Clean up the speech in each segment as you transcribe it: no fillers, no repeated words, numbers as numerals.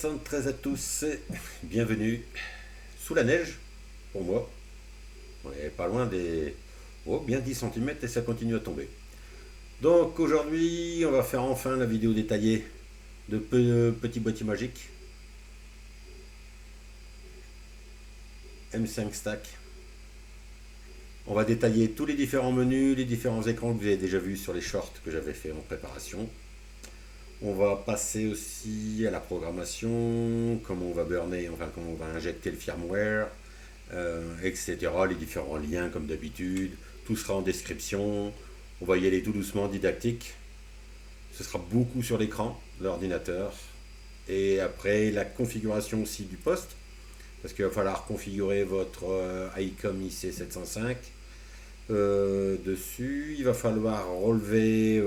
73 à tous, bienvenue sous la neige, pour moi. On est pas loin des bien 10 cm et ça continue à tomber. Donc aujourd'hui, on va faire enfin la vidéo détaillée de petits boîtiers magiques. M5 Stack. On va détailler tous les différents menus, les différents écrans que vous avez déjà vus sur les shorts que j'avais fait en préparation. On va passer aussi à la programmation, comment on va burner, enfin comment on va injecter le firmware, etc. Les différents liens comme d'habitude. Tout sera en description. On va y aller tout doucement, didactique. Ce sera beaucoup sur l'écran, l'ordinateur. Et après la configuration aussi du poste. Parce qu'il va falloir configurer votre ICOM IC705 dessus. Il va falloir relever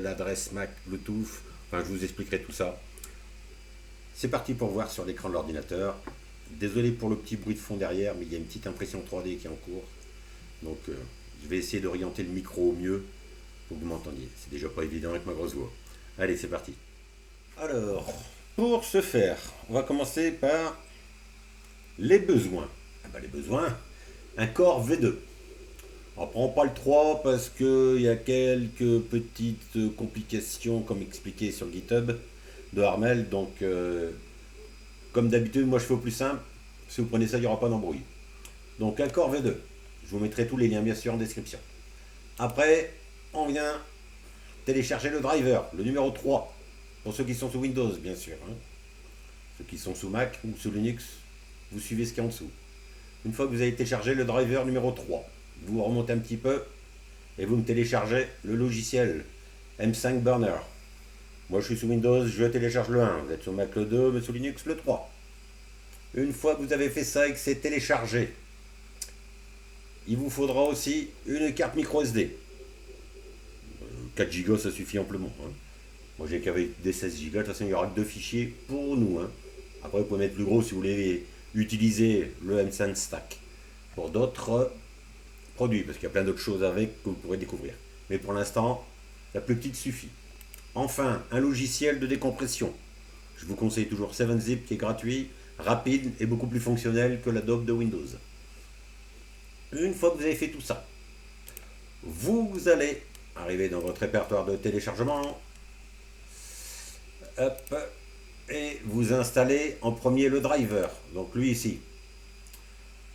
l'adresse MAC Bluetooth. Enfin, je vous expliquerai tout ça. C'est parti pour voir sur l'écran de l'ordinateur. Désolé pour le petit bruit de fond derrière, mais il y a une petite impression 3D qui est en cours. Donc, je vais essayer d'orienter le micro au mieux pour que vous m'entendiez. C'est déjà pas évident avec ma grosse voix. Allez, c'est parti. Alors, pour ce faire, on va commencer par les besoins. Les besoins, un Core V2. On ne prend pas le 3 parce qu'il y a quelques petites complications comme expliqué sur le GitHub de Harmel. Donc, comme d'habitude, moi je fais au plus simple. Si vous prenez ça, il n'y aura pas d'embrouille. Donc, un Core V2. Je vous mettrai tous les liens bien sûr en description. Après, on vient télécharger le driver, le numéro 3. Pour ceux qui sont sous Windows, bien sûr. Ceux qui sont sous Mac ou sous Linux, vous suivez ce qu'il y a en dessous. Une fois que vous avez téléchargé le driver numéro 3, vous remontez un petit peu et vous me téléchargez le logiciel M5 Burner. Moi je suis sous Windows, je télécharge le 1, vous êtes sous Mac le 2, mais sous Linux le 3. Une fois que vous avez fait ça et que c'est téléchargé, il vous faudra aussi une carte micro SD. 4 Go ça suffit amplement. Moi j'ai qu'avec des 16 Go, de toute façon il y aura que 2 fichiers pour nous. Après vous pouvez mettre plus gros si vous voulez utiliser le M5 Stack pour d'autres produits, parce qu'il y a plein d'autres choses avec que vous pourrez découvrir. Mais pour l'instant, la plus petite suffit. Enfin, un logiciel de décompression. Je vous conseille toujours 7-Zip qui est gratuit, rapide et beaucoup plus fonctionnel que l'Adobe de Windows. Une fois que vous avez fait tout ça, vous allez arriver dans votre répertoire de téléchargement. Hop, et vous installez en premier le driver. Donc lui ici.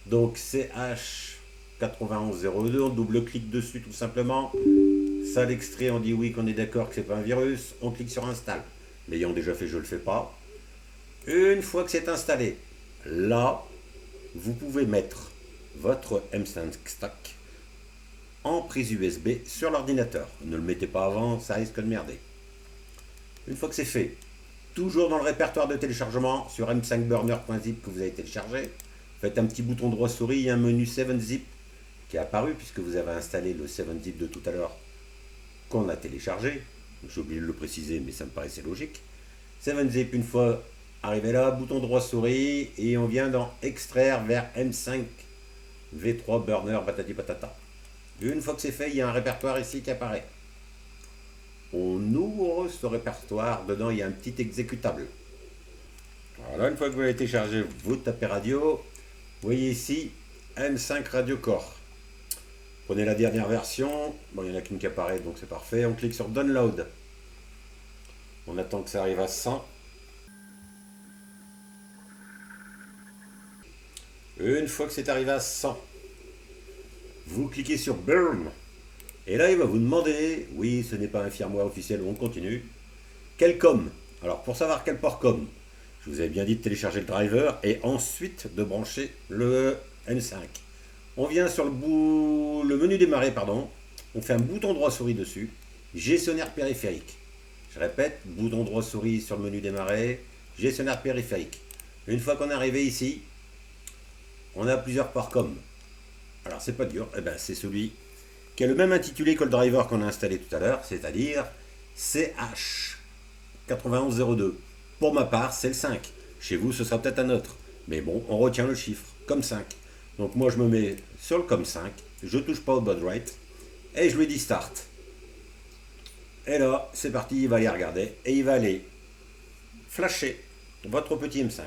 Donc CH9102, on double-clique dessus tout simplement. Ça l'extrait, on dit oui qu'on est d'accord que c'est pas un virus. On clique sur install. L'ayant déjà fait, je ne le fais pas. Une fois que c'est installé, là, vous pouvez mettre votre M5 Stack en prise USB sur l'ordinateur. Ne le mettez pas avant, ça risque de merder. Une fois que c'est fait, toujours dans le répertoire de téléchargement sur m5burner.zip que vous avez téléchargé, faites un petit bouton droit souris, il y a un menu 7-Zip qui est apparu puisque vous avez installé le 7-Zip de tout à l'heure qu'on a téléchargé. J'ai oublié de le préciser, mais ça me paraissait logique. 7-Zip, une fois arrivé là, bouton droit souris et on vient dans extraire vers M5 V3 Burner patati patata. Une fois que c'est fait, il y a un répertoire ici qui apparaît. On ouvre ce répertoire, dedans il y a un petit exécutable. Voilà, une fois que vous l'avez téléchargé, vous tapez radio. Vous voyez ici M5 Radio Core. Prenez la dernière version. Bon, il n'y en a qu'une qui apparaît, donc c'est parfait. On clique sur Download. On attend que ça arrive à 100. Une fois que c'est arrivé à 100, vous cliquez sur Burn. Et là, il va vous demander, oui, ce n'est pas un firmware officiel, on continue. Quel COM? Alors, pour savoir quel port COM, je vous avais bien dit de télécharger le driver et ensuite de brancher le M5. On vient sur le menu démarrer, pardon. On fait un bouton droit souris dessus. Gestionnaire périphérique. Je répète, bouton droit souris sur le menu démarrer. Gestionnaire périphérique. Une fois qu'on est arrivé ici, on a plusieurs ports COM. Alors, c'est pas dur, c'est celui qui a le même intitulé que le driver qu'on a installé tout à l'heure, c'est-à-dire CH9102. Pour ma part, c'est le 5. Chez vous, ce sera peut-être un autre. Mais bon, on retient le chiffre, comme 5. Donc moi, je me mets sur le COM 5, je touche pas au baud rate, et je lui dis Start. Et là, c'est parti, il va aller regarder, et il va aller flasher votre petit M5.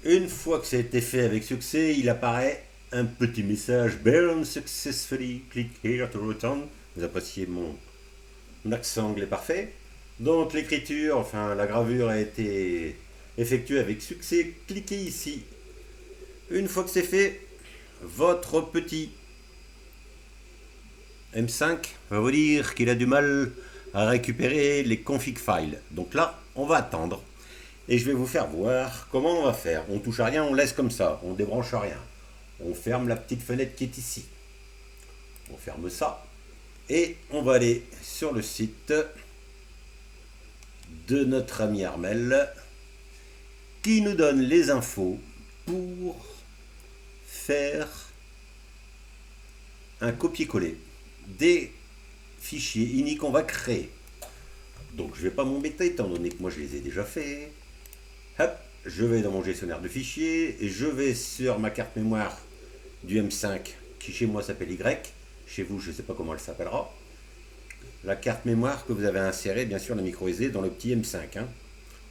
Une fois que ça a été fait avec succès, il apparaît un petit message Burn successfully, click here to return. Vous appréciez mon accent anglais parfait. Donc l'écriture, enfin la gravure a été effectuée avec succès. Cliquez ici. Une fois que c'est fait, votre petit M5 va vous dire qu'il a du mal à récupérer les config files. Donc là, on va attendre. Et je vais vous faire voir comment on va faire. On touche à rien, on laisse comme ça. On débranche à rien. On ferme la petite fenêtre qui est ici. On ferme ça. Et on va aller sur le site de notre ami Armel qui nous donne les infos pour faire un copier-coller des fichiers INI qu'on va créer. Donc je ne vais pas m'embêter étant donné que moi je les ai déjà faits. Hop, je vais dans mon gestionnaire de fichiers et je vais sur ma carte mémoire du M5 qui chez moi s'appelle Y. Chez vous, je ne sais pas comment elle s'appellera. La carte mémoire que vous avez insérée, bien sûr, la micro SD dans le petit M5. Hein.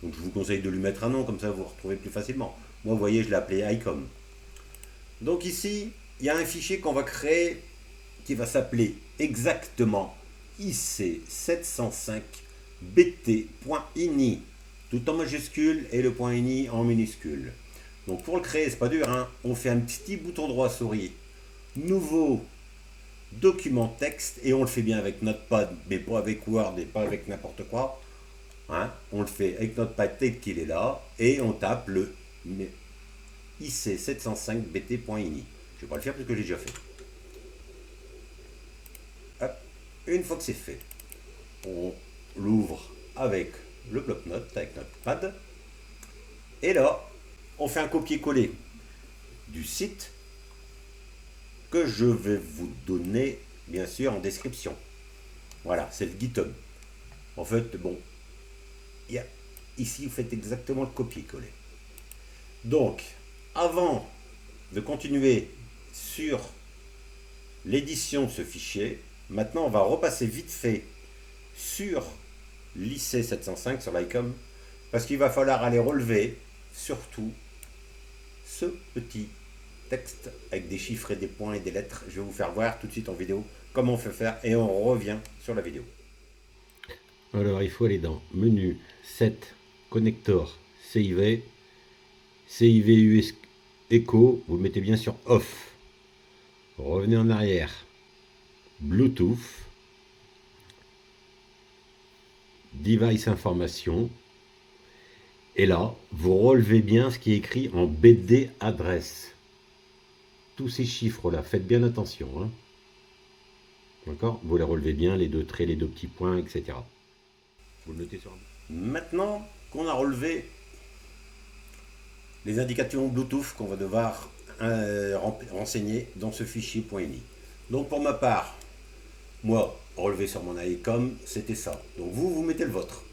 Donc je vous conseille de lui mettre un nom, comme ça vous retrouvez plus facilement. Moi, vous voyez, je l'ai appelé ICOM. Donc ici, il y a un fichier qu'on va créer qui va s'appeler exactement IC705bt.ini, tout en majuscule et le point .ini en minuscule. Donc pour le créer, c'est pas dur, hein. On fait un petit bouton droit souris, nouveau document texte, et on le fait bien avec Notepad, mais pas avec Word et pas avec n'importe quoi. Hein. On le fait avec Notepad tel qu'il est là, et on tape le IC705bt.ini. Je vais pas le faire parce que j'ai déjà fait. Hop. Une fois que c'est fait, on l'ouvre avec le bloc-notes, avec Notepad, et là, on fait un copier-coller du site que je vais vous donner, bien sûr, en description. Voilà, c'est le GitHub. En fait, bon, ici, vous faites exactement le copier-coller. Donc, avant de continuer sur l'édition de ce fichier, maintenant, on va repasser vite fait sur l'IC705, sur l'ICOM, parce qu'il va falloir aller relever, surtout, ce petit texte avec des chiffres et des points et des lettres. Je vais vous faire voir tout de suite en vidéo comment on fait faire et on revient sur la vidéo. Alors il faut aller dans menu 7 connector CIV US Echo, vous le mettez bien sur off. Revenez en arrière, Bluetooth, device information, et là vous relevez bien ce qui est écrit en BD adresse. Tous ces chiffres-là, faites bien attention. Hein. D'accord? Vous les relevez bien, les deux traits, les deux petits points, etc. Vous le notez sur un... Maintenant qu'on a relevé les indications Bluetooth qu'on va devoir renseigner dans ce fichier .ini. Donc pour ma part, moi, relevé sur mon ICOM, c'était ça. Donc vous mettez le vôtre.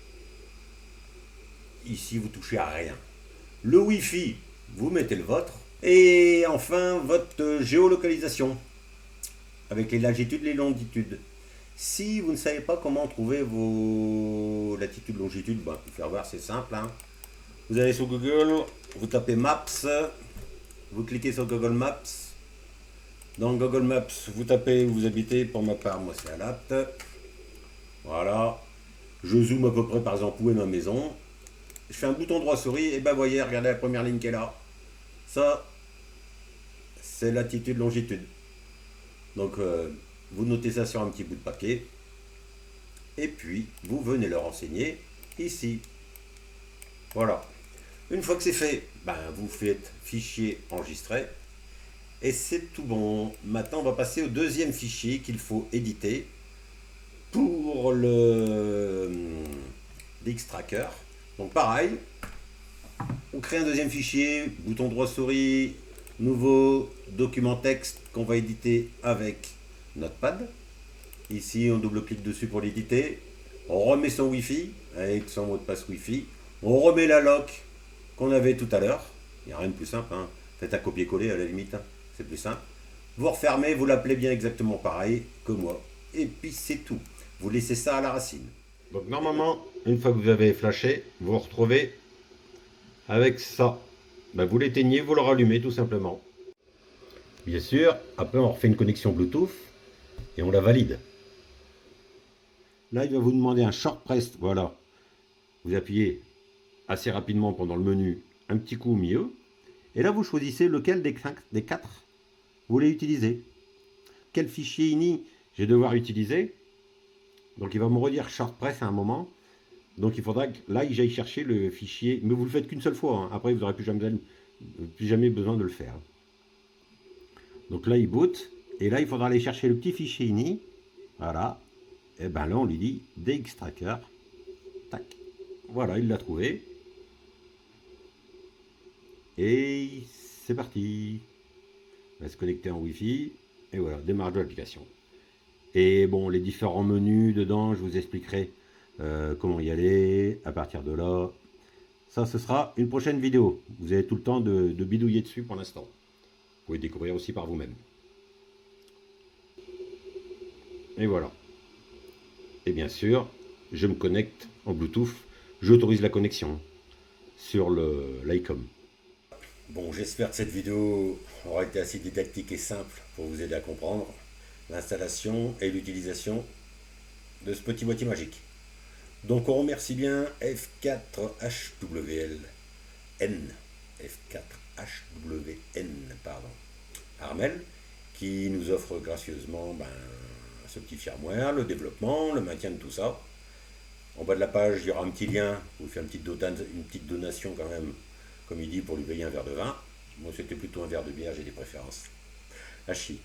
Ici, vous touchez à rien. Le Wi-Fi, vous mettez le vôtre. Et enfin, votre géolocalisation, avec les latitudes et les longitudes. Si vous ne savez pas comment trouver vos latitudes, longitudes, ben, pour faire voir, c'est simple. Hein. Vous allez sur Google, vous tapez Maps, vous cliquez sur Google Maps. Dans Google Maps, vous tapez où vous habitez. Pour ma part, moi, c'est à Latte. Voilà. Je zoome à peu près, par exemple, où est ma maison. Je fais un bouton droit souris, et ben, voyez, regardez la première ligne qui est là. Ça, c'est latitude, longitude. Donc, vous notez ça sur un petit bout de papier. Et puis, vous venez le renseigner ici. Voilà. Une fois que c'est fait, ben, vous faites fichier enregistré. Et c'est tout bon. Maintenant, on va passer au deuxième fichier qu'il faut éditer pour le l'X-Tracker. Donc, pareil. On crée un deuxième fichier, bouton droit souris, nouveau document texte qu'on va éditer avec Notepad. Ici, on double-clique dessus pour l'éditer. On remet son Wi-Fi avec son mot de passe Wi-Fi. On remet la lock qu'on avait tout à l'heure. Il n'y a rien de plus simple, hein. Faites un copier-coller à la limite, hein. C'est plus simple. Vous refermez, vous l'appelez bien exactement pareil que moi. Et puis c'est tout. Vous laissez ça à la racine. Donc normalement, une fois que vous avez flashé, vous vous retrouvez avec ça. Ben, vous l'éteignez, vous le rallumez tout simplement. Bien sûr, après on refait une connexion Bluetooth et on la valide. Là, il va vous demander un short press. Voilà. Vous appuyez assez rapidement pendant le menu, un petit coup au milieu. Et là, vous choisissez lequel des quatre vous voulez utiliser. Quel fichier INI je vais devoir utiliser. Donc il va me redire short press à un moment. Donc il faudra que là j'aille chercher le fichier. Mais vous le faites qu'une seule fois, hein. Après vous n'aurez plus jamais besoin de le faire. Donc là il boot. Et là il faudra aller chercher le petit fichier INI. Voilà. Et ben là on lui dit DXTracker. Tac. Voilà, il l'a trouvé. Et c'est parti. On va se connecter en Wi-Fi. Et voilà, démarrage de l'application. Et bon, les différents menus dedans, je vous expliquerai comment y aller à partir de là. Ça, ce sera une prochaine vidéo. Vous avez tout le temps de bidouiller dessus pour l'instant. Vous pouvez découvrir aussi par vous-même. Et voilà. Et bien sûr, je me connecte en Bluetooth. J'autorise la connexion sur l'ICOM. Bon, j'espère que cette vidéo aura été assez didactique et simple pour vous aider à comprendre l'installation et l'utilisation de ce petit boîtier magique. Donc on remercie bien F4HWLN, pardon, Armel, qui nous offre gracieusement ce petit firmware, le développement, le maintien de tout ça. En bas de la page, il y aura un petit lien, vous faites une petite donation quand même, comme il dit, pour lui payer un verre de vin. Moi c'était plutôt un verre de bière, j'ai des préférences. À chier.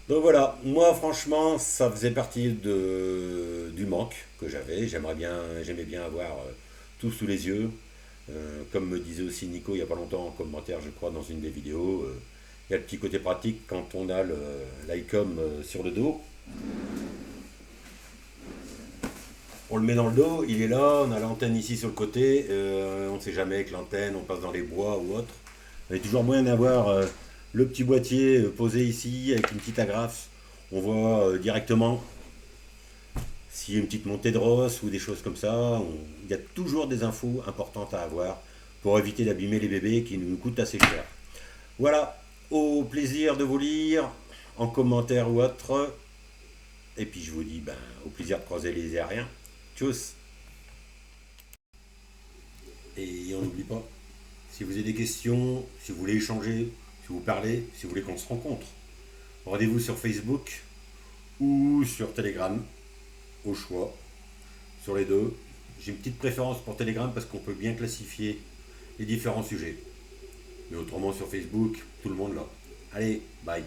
Donc voilà, moi franchement, ça faisait partie du manque que j'avais. J'aimais bien avoir tout sous les yeux. Comme me disait aussi Nico il n'y a pas longtemps en commentaire, je crois, dans une des vidéos, il y a le petit côté pratique quand on a l'ICOM sur le dos. On le met dans le dos, il est là, on a l'antenne ici sur le côté, on ne sait jamais avec l'antenne, on passe dans les bois ou autre. Il y a toujours moyen d'avoir le petit boîtier posé ici avec une petite agrafe. On voit directement s'il y a une petite montée de rosse ou des choses comme ça. Il y a toujours des infos importantes à avoir pour éviter d'abîmer les bébés qui nous coûtent assez cher. Voilà, au plaisir de vous lire en commentaire ou autre. Et puis je vous dis au plaisir de croiser les aériens. Tchuss. Et on n'oublie pas, si vous avez des questions, si vous voulez échanger, si vous parlez, si vous voulez qu'on se rencontre, rendez-vous sur Facebook ou sur Telegram, au choix, sur les deux. J'ai une petite préférence pour Telegram parce qu'on peut bien classifier les différents sujets. Mais autrement sur Facebook, tout le monde là. Allez, bye.